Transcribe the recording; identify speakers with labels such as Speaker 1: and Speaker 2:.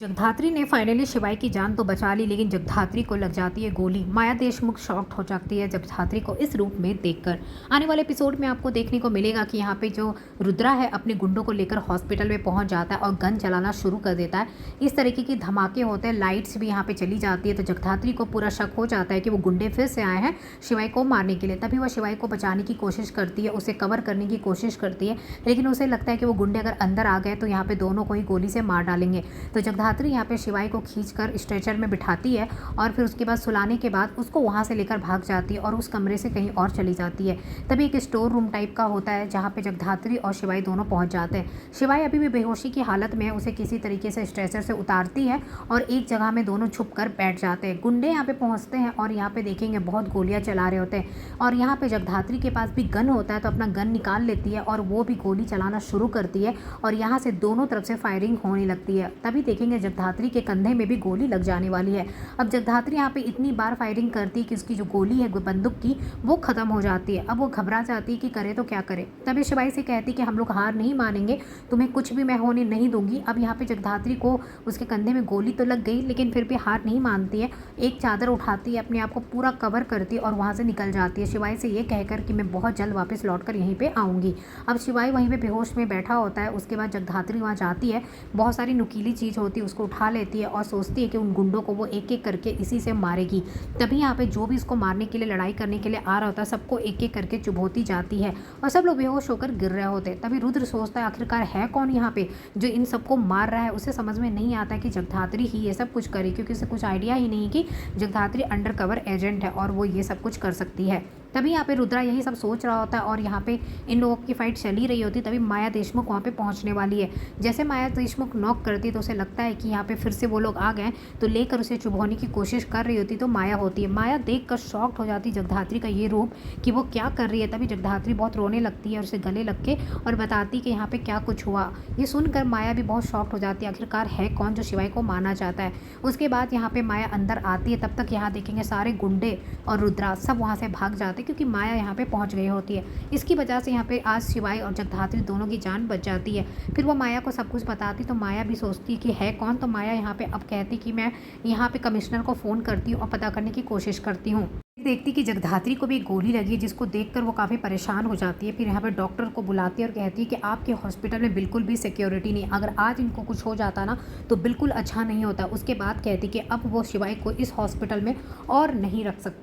Speaker 1: जगधात्री ने फाइनली शिवाय की जान तो बचा ली, लेकिन जगधात्री को लग जाती है गोली। माया देशमुख शॉक्ड हो जाती है जगधात्री को इस रूप में देखकर। आने वाले एपिसोड में आपको देखने को मिलेगा कि यहाँ पे जो रुद्रा है अपने गुंडों को लेकर हॉस्पिटल में पहुंच जाता है और गन चलाना शुरू कर देता है। इस तरीके की धमाके होते हैं, लाइट्स भी यहाँ पे चली जाती है, तो जगधात्री को पूरा शक हो जाता है कि वो गुंडे फिर से आए हैं शिवाय को मारने के लिए। तभी वह शिवाय को बचाने की कोशिश करती है, उसे कवर करने की कोशिश करती है, लेकिन उसे लगता है कि वो गुंडे अगर अंदर आ गए तो यहाँ पे दोनों को ही गोली से मार डालेंगे। तो जगधात्री यहाँ पे शिवाय को खींचकर स्ट्रेचर में बिठाती है और फिर उसके बाद सुलाने के बाद उसको वहाँ से लेकर भाग जाती है और उस कमरे से कहीं और चली जाती है। तभी एक स्टोर रूम टाइप का होता है जहाँ पे जगधात्री और शिवाय दोनों पहुँच जाते हैं। शिवाय अभी भी बेहोशी की हालत में है, उसे किसी तरीके से स्ट्रेचर से उतारती है और एक जगह में दोनों छुप कर बैठ जाते हैं। गुंडे यहाँ पे पहुँचते हैं और यहाँ पे देखेंगे बहुत गोलियाँ चला रहे होते हैं और यहाँ पे जगधात्री के पास भी गन होता है, तो अपना गन निकाल लेती है और वो भी गोली चलाना शुरू करती है और यहाँ से दोनों तरफ से फायरिंग होने लगती है। तभी देखेंगे जगधात्री के कंधे में भी गोली लग जाने वाली है। अब जगधात्री यहाँ पे इतनी बार फायरिंग करती है कि उसकी जो गोली है बंदूक की वो खत्म हो जाती है। अब वो घबरा जाती है कि करे तो क्या करे। तभी शिवाय से कहती है कि हम लोग हार नहीं मानेंगे, तुम्हें कुछ भी मैं होने नहीं दूंगी। अब यहाँ पे जगधात्री को उसके कंधे में गोली तो लग गई, लेकिन फिर भी हार नहीं मानती है। एक चादर उठाती है, अपने आप को पूरा कवर करती है और वहाँ से निकल जाती है शिवाय से ये कहकर कि मैं बहुत जल्द वापस लौट कर यहीं पर आऊँगी। अब शिवाय वहीं पर बेहोश में बैठा होता है। उसके बाद जगधात्री वहाँ जाती है, बहुत सारी नुकीली चीज़ होती है उसको उठा लेती है और सोचती है कि उन गुंडों को वो एक एक करके इसी से मारेगी। तभी यहाँ पे जो भी इसको मारने के लिए लड़ाई करने के लिए आ रहा होता है सबको एक एक करके चुभोती जाती है और सब लोग बेहोश होकर गिर रहे होते हैं। तभी रुद्र सोचता है आखिरकार है कौन यहाँ पे जो इन सबको मार रहा है। उसे समझ में नहीं आता है कि जगधात्री ही ये सब कुछ करे, क्योंकि उसे कुछ आइडिया ही नहीं कि जगधात्री अंडर कवर एजेंट है और वो ये सब कुछ कर सकती है। तभी यहाँ पे रुद्रा यही सब सोच रहा होता है और यहाँ पे इन लोगों की फाइट चली रही होती है। तभी माया देशमुख वहाँ पे पहुँचने वाली है। जैसे माया देशमुख नॉक करती है तो उसे लगता है कि यहाँ पे फिर से वो लोग आ गए, तो लेकर उसे चुभोने की कोशिश कर रही होती तो माया होती है। माया देख कर शॉक्ड हो जाती जगधात्री का ये रूप कि वो क्या कर रही है। तभी जगधात्री बहुत रोने लगती है और उसे गले लग के और बताती कि यहाँ पे क्या कुछ हुआ। ये सुनकर माया भी बहुत शॉक्ड हो जाती है, आखिरकार है कौन जो शिवाय को मारना चाहता है। उसके बाद यहाँ पे माया अंदर आती है, तब तक यहाँ देखेंगे सारे गुंडे और रुद्रा सब वहाँ से भाग जाते हैं क्योंकि माया यहाँ पे पहुँच गई होती है। इसकी वजह से यहाँ पे आज शिवाय और जगधात्री दोनों की जान बच जाती है। फिर वो माया को सब कुछ बताती तो माया भी सोचती कि है कौन। तो माया यहाँ पे अब कहती कि मैं यहाँ पे कमिश्नर को फ़ोन करती हूँ और पता करने की कोशिश करती हूँ। देखती कि जगधात्री को भी गोली लगी, जिसको देखकर वो काफ़ी परेशान हो जाती है। फिर यहाँ पे डॉक्टर को बुलाती है और कहती है कि आपके हॉस्पिटल में बिल्कुल भी सिक्योरिटी नहीं, अगर आज इनको कुछ हो जाता ना तो बिल्कुल अच्छा नहीं होता। उसके बाद कहती कि अब वो शिवाय को इस हॉस्पिटल में और नहीं रख सकती।